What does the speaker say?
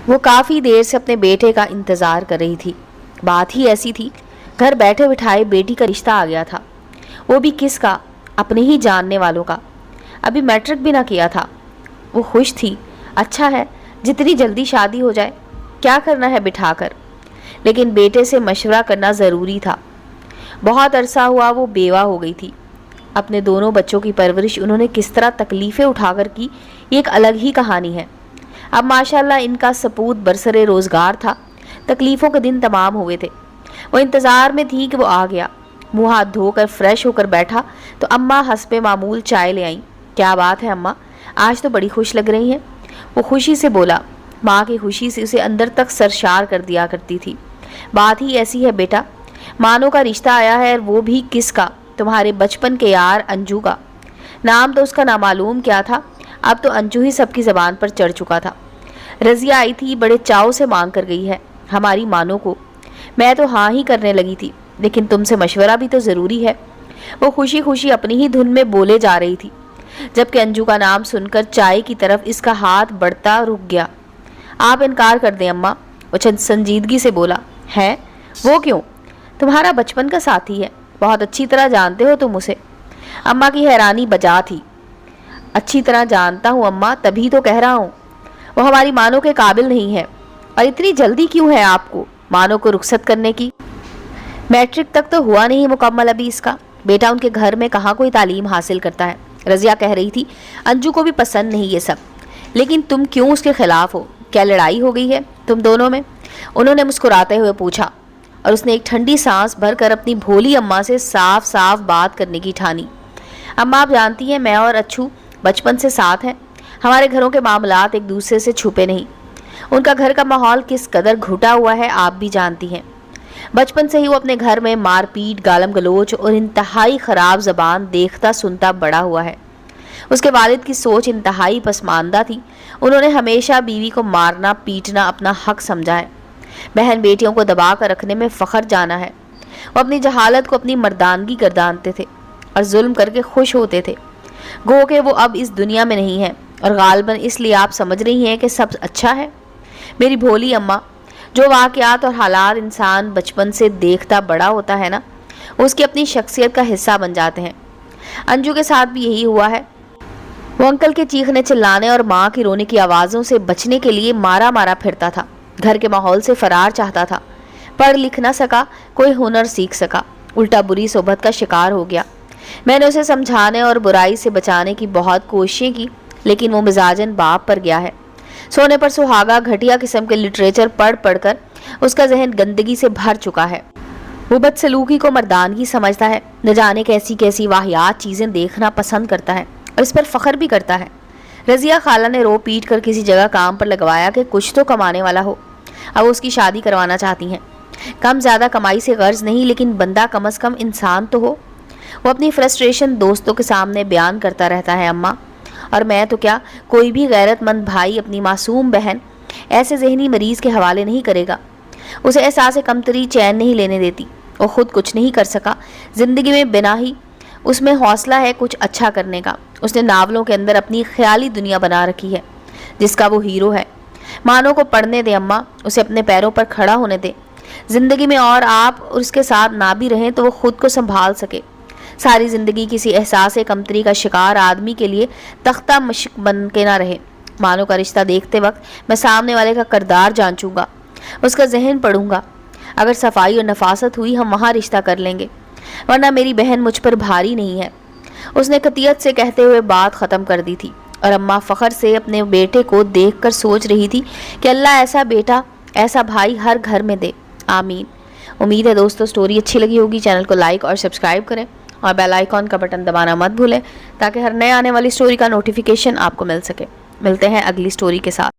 वो काफ़ी देर से अपने बेटे का इंतज़ार कर रही थी। बात ही ऐसी थी, घर बैठे बिठाए बेटी का रिश्ता आ गया था, वो भी किसका, अपने ही जानने वालों का। अभी मैट्रिक भी ना किया था। वो खुश थी, अच्छा है जितनी जल्दी शादी हो जाए, क्या करना है बिठाकर। लेकिन बेटे से मशवरा करना ज़रूरी था। बहुत अरसा हुआ वो बेवा हो गई थी। अपने दोनों बच्चों की परवरिश उन्होंने किस तरह तकलीफ़ें उठाकर की, ये एक अलग ही कहानी है। अब माशाल्लाह इनका सपूत बरसरे रोज़गार था। तकलीफ़ों के दिन तमाम हुए थे। वो इंतज़ार में थी कि वो आ गया। मुँह हाथ धोकर फ्रेश होकर बैठा तो अम्मा हस्बे मामूल चाय ले आईं। क्या बात है अम्मा, आज तो बड़ी खुश लग रही हैं। वो खुशी से बोला। माँ की खुशी से उसे अंदर तक सरशार कर दिया करती थी। बात ही ऐसी है बेटा, मानो का रिश्ता आया है, और वो भी किसका, तुम्हारे बचपन के यार अंजू का। नाम तो उसका नामालूम क्या था, अब तो अंजू ही सबकी ज़बान पर चढ़ चुका था। रज़िया आई थी, बड़े चाव से मांग कर गई है हमारी मानो को। मैं तो हाँ ही करने लगी थी, लेकिन तुमसे मशवरा भी तो ज़रूरी है। वो खुशी खुशी अपनी ही धुन में बोले जा रही थी, जबकि अंजू का नाम सुनकर चाय की तरफ इसका हाथ बढ़ता रुक गया। आप इनकार कर दें अम्मा, वो संजीदगी से बोला। है वो क्यों? तुम्हारा बचपन का साथी है, बहुत अच्छी तरह जानते हो तुम उसे। अम्मा की हैरानी बजा थी। अच्छी तरह जानता हूँ अम्मा, तभी तो कह रहा हूँ। वो हमारी मानो के काबिल नहीं है। और इतनी जल्दी क्यों है आपको मानो को रुखसत करने की? मैट्रिक तक तो हुआ नहीं मुकम्मल अभी इसका। बेटा उनके घर में कहाँ कोई तालीम हासिल करता है। रज़िया कह रही थी, अंजू को भी पसंद नहीं ये सब, लेकिन तुम क्यों उसके खिलाफ हो? क्या लड़ाई हो गई है तुम दोनों में? उन्होंने मुस्कुराते हुए पूछा, और उसने एक ठंडी सांस भरकर अपनी भोली अम्मा से साफ साफ बात करने की ठानी। अम्मा आप जानती हैं, मैं और अच्छू बचपन से साथ हैं। हमारे घरों के मामलात एक दूसरे से छुपे नहीं। उनका घर का माहौल किस कदर घुटा हुआ है आप भी जानती हैं। बचपन से ही वो अपने घर में मारपीट, गालम गलोच और इंतहाई ख़राब ज़बान देखता सुनता बड़ा हुआ है। उसके वालिद की सोच इंतहाई पसमानदा थी। उन्होंने हमेशा बीवी को मारना पीटना अपना हक समझा है। बहन बेटियों को दबा कर रखने में फ़ख्र जाना है। वो अपनी जहालत को अपनी मर्दानगी गर्दानते थे और जुल्म करके खुश होते थे। गो के वो अब इस दुनिया में नहीं है, और गालबन इसलिए आप समझ रही हैं कि सब अच्छा है। मेरी भोली अम्मा, जो वाक़यात और हालात इंसान बचपन से देखता बड़ा होता है ना, उसकी अपनी शख्सियत का हिस्सा बन जाते हैं। अंजू के साथ भी यही हुआ है। वो अंकल के चीखने चिल्लाने और माँ की रोने की आवाज़ों से बचने के लिए मारा मारा फिरता था। घर के माहौल से फरार चाहता था। पढ़ लिख ना सका, कोई हुनर सीख सका, उल्टा बुरी सोबत का शिकार हो गया। मैंने उसे समझाने और बुराई से बचाने की बहुत कोशिशें की, लेकिन वो मिजाजन बाप पर गया है। सोने पर सुहागा घटिया किस्म के लिटरेचर पढ़ पढ़कर उसका जहन गंदगी से भर चुका है। वो बदसलूकी को मर्दानगी समझता है, न जाने कैसी कैसी वाहियात चीज़ें देखना पसंद करता है, और इस पर फ़ख्र भी करता है। रज़िया खाला ने रो पीट कर किसी जगह काम पर लगवाया कि कुछ तो कमाने वाला हो। अब उसकी शादी करवाना चाहती हैं। कम ज़्यादा कमाई से गर्ज नहीं, लेकिन बंदा कम से कम इंसान तो हो। वो अपनी फ्रस्ट्रेशन दोस्तों के सामने बयान करता रहता है। अम्मा और मैं तो क्या, कोई भी गैरतमंद भाई अपनी मासूम बहन ऐसे जहनी मरीज़ के हवाले नहीं करेगा। उसे एहसास कमतरी चैन नहीं लेने देती। वो खुद कुछ नहीं कर सका ज़िंदगी में बिना ही, उसमें हौसला है कुछ अच्छा करने का। उसने नावलों के अंदर अपनी ख्याली दुनिया बना रखी है जिसका वो हीरो है। मानो को पढ़ने दे अम्मा, उसे अपने पैरों पर खड़ा होने दे ज़िंदगी में, और आप उसके साथ ना भी रहें तो वो खुद को संभाल सके। सारी ज़िंदगी किसी एहसास कमतरी का शिकार आदमी के लिए तख्ता मशक बन के ना रहे। मानो का रिश्ता देखते वक्त मैं सामने वाले का किरदार जांचूंगा, उसका जहन पढ़ूंगा। अगर सफाई और नफासत हुई हम वहाँ रिश्ता कर लेंगे, वरना मेरी बहन मुझ पर भारी नहीं है। उसने कतियत से कहते हुए बात ख़त्म कर दी थी, और अम्मा फ़ख्र से अपने बेटे को देखकर सोच रही थी कि अल्लाह ऐसा बेटा ऐसा भाई हर घर में दे, आमीन। उम्मीद है दोस्तों स्टोरी अच्छी लगी होगी। चैनल को लाइक और सब्सक्राइब करें, और बेल आइकॉन का बटन दबाना मत भूलें, ताकि हर नए आने वाली स्टोरी का नोटिफिकेशन आपको मिल सके। मिलते हैं अगली स्टोरी के साथ।